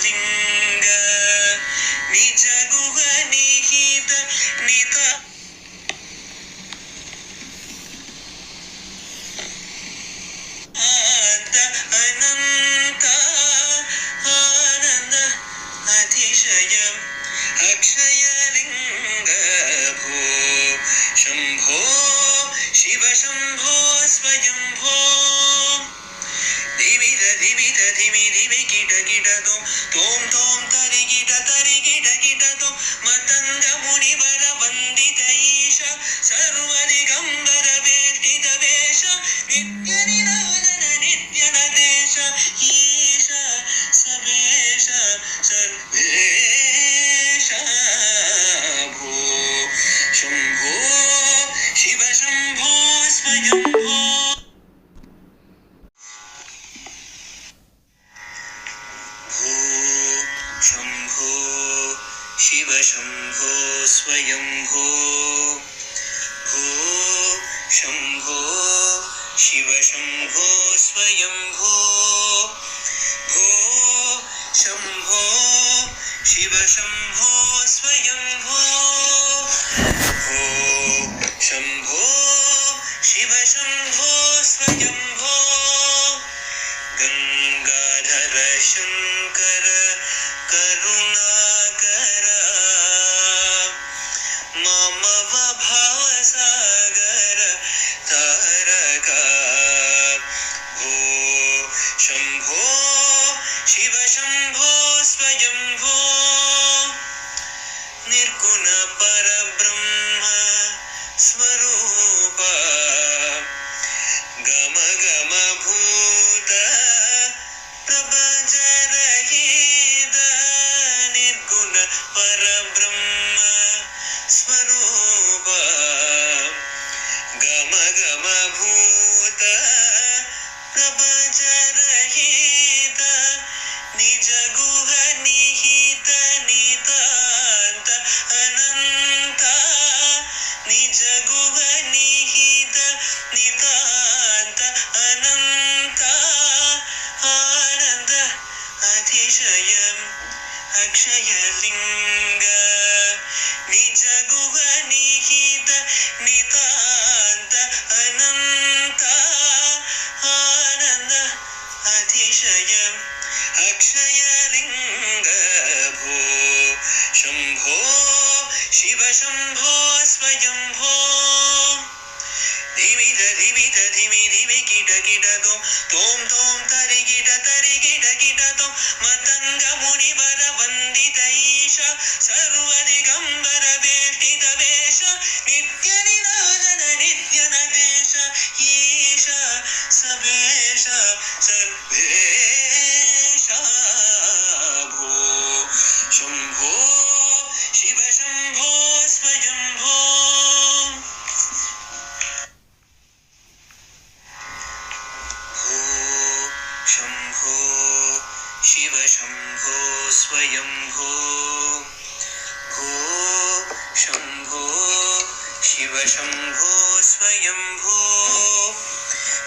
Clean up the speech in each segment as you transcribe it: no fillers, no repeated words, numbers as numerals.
लिंग निज गुह निहित निता अनंत आनंद अतिशयम् अक्षय लिंग भो शंभो शिव शंभो स्वयंभो धिमित धिमित धिमि धिमि किट किट तोम तोम तरि किट तो मतंग मुनिवर वंदित ईश सर्व दिगंबर वेष्टित वेश नित्य निराजन नित्य नदेश ईश सबेश सर्वेश भो शंभो शिव शंभो स्वयंभो शंभो शिव शंभो स्वयंभो भो शंभो शिव शंभो स्वयंभो भो शंभो शिव शंभो स्वयंभो भो शंभो शिव शंभो स्वयंभो गंगाधर शंकर करुणाकर मम भवसागर तारका भो शंभो शिव शंभो स्वयंभो निर्गुण परब्रह्म स्वरूप गम गम भूत प्रपंच रहित निर्गुण परब्रह्म स्वरूप गम गम भूत प्रपंच रहित निज गुह निहित नितांत अनंत निज गुह निहित नितांत अनंत आनंद अतिशयम् अक्षय लिंग निज गुह निहित नितांत अनंत आनंद अतिशयम् अक्षय लिंग भो शंभो शिव शंभो स्वयंभो धिमित धिमित धिमि धिमि किट तोम तोम तरि किट तो मतंग मुनिवर वंदित ईश सर्व दिगंबर वेष्टित वेश नित्य निराजन नित्य नदेश ईश सबेश सर्वेश भो शंभो शिव शंभो स्वयंभो शंभो शिव शंभो स्वयंभो भो शंभो शिव शंभो स्वयंभो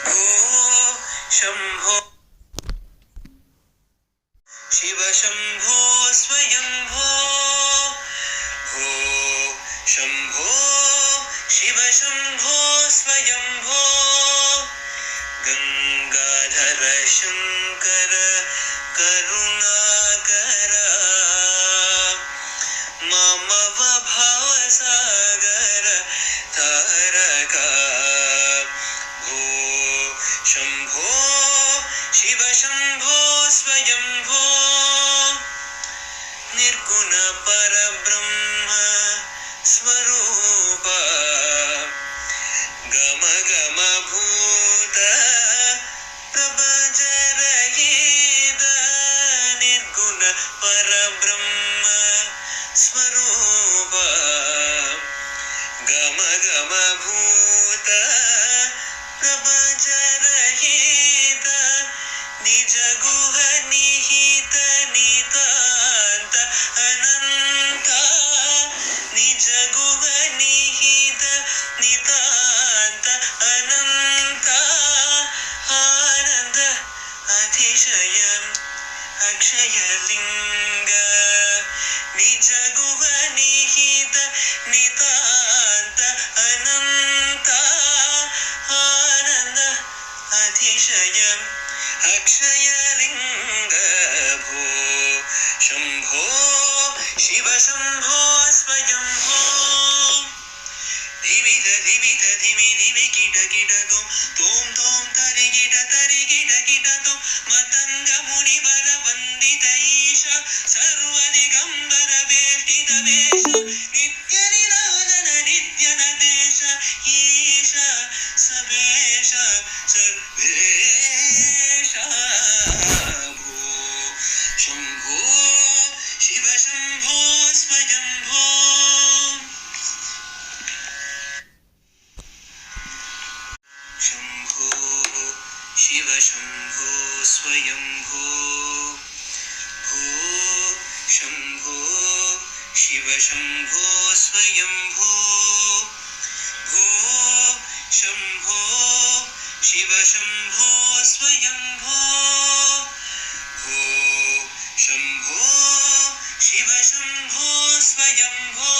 भो शंभो शिव शंभो स्वयंभो भो शंभो शिव शंभो स्वयंभो गंगाधर शंकर करुणाकर मम भवसागर तारका भो शंभो शिव शंभो स्वयंभो निर्गुण परब्रह्म स्वरूप गम गम भूत प्रपंच रहित निर्गुण परब्रह्म स्वरूप गम गम भूत प्रपंच रहित निज गुह निहित नितांत अनंत निज गुह निहित नितांत अनंत आनंद अतिशयम् अक्षयलिङ्ग निज गुह निहित नितान्त अनन्त आनन्द अतिशय अक्षयलिङ्ग भो शम्भो शिव शम्भो स्वयम्भो धिमित धिमित धिमि धिमि किट किट तोम तोम तरि किट तोम मतंग मुनि वर वंदित ईश सर्वदिगंबर वेष्टित वेश नित्य निरंजन नित्य नदेश ईश सबेश सर्वेश भो शंभो शिव शंभो स्वयंभो शंभो शिव शंभो स्वयंभो भो शंभो शिव शंभो स्वयंभो भो शंभो शिव शंभो स्वयंभो भो शंभो शिव शंभो स्वयंभो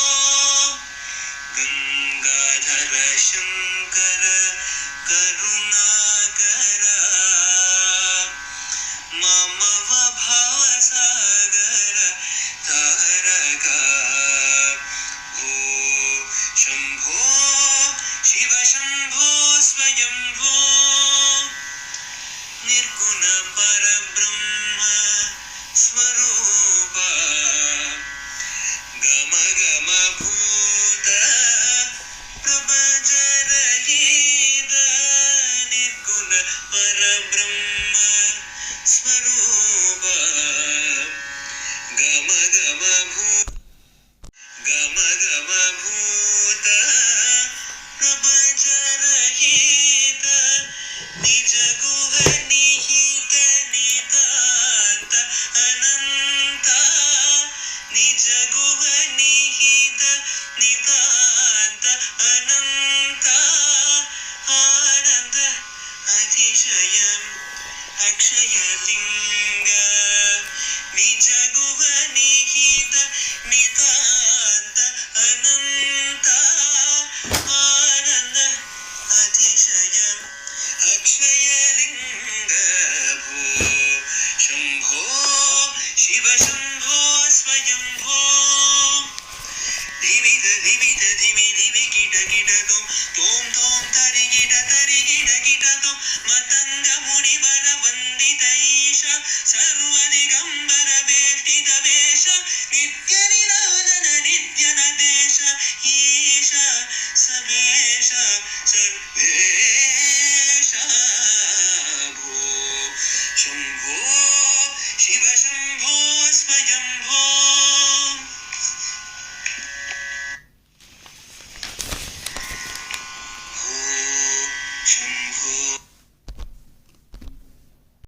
गंगाधर शंकर करुणाकर मम भवसागर तारक भो शंभो शिव शंभो स्वयंभो निर्गुण पर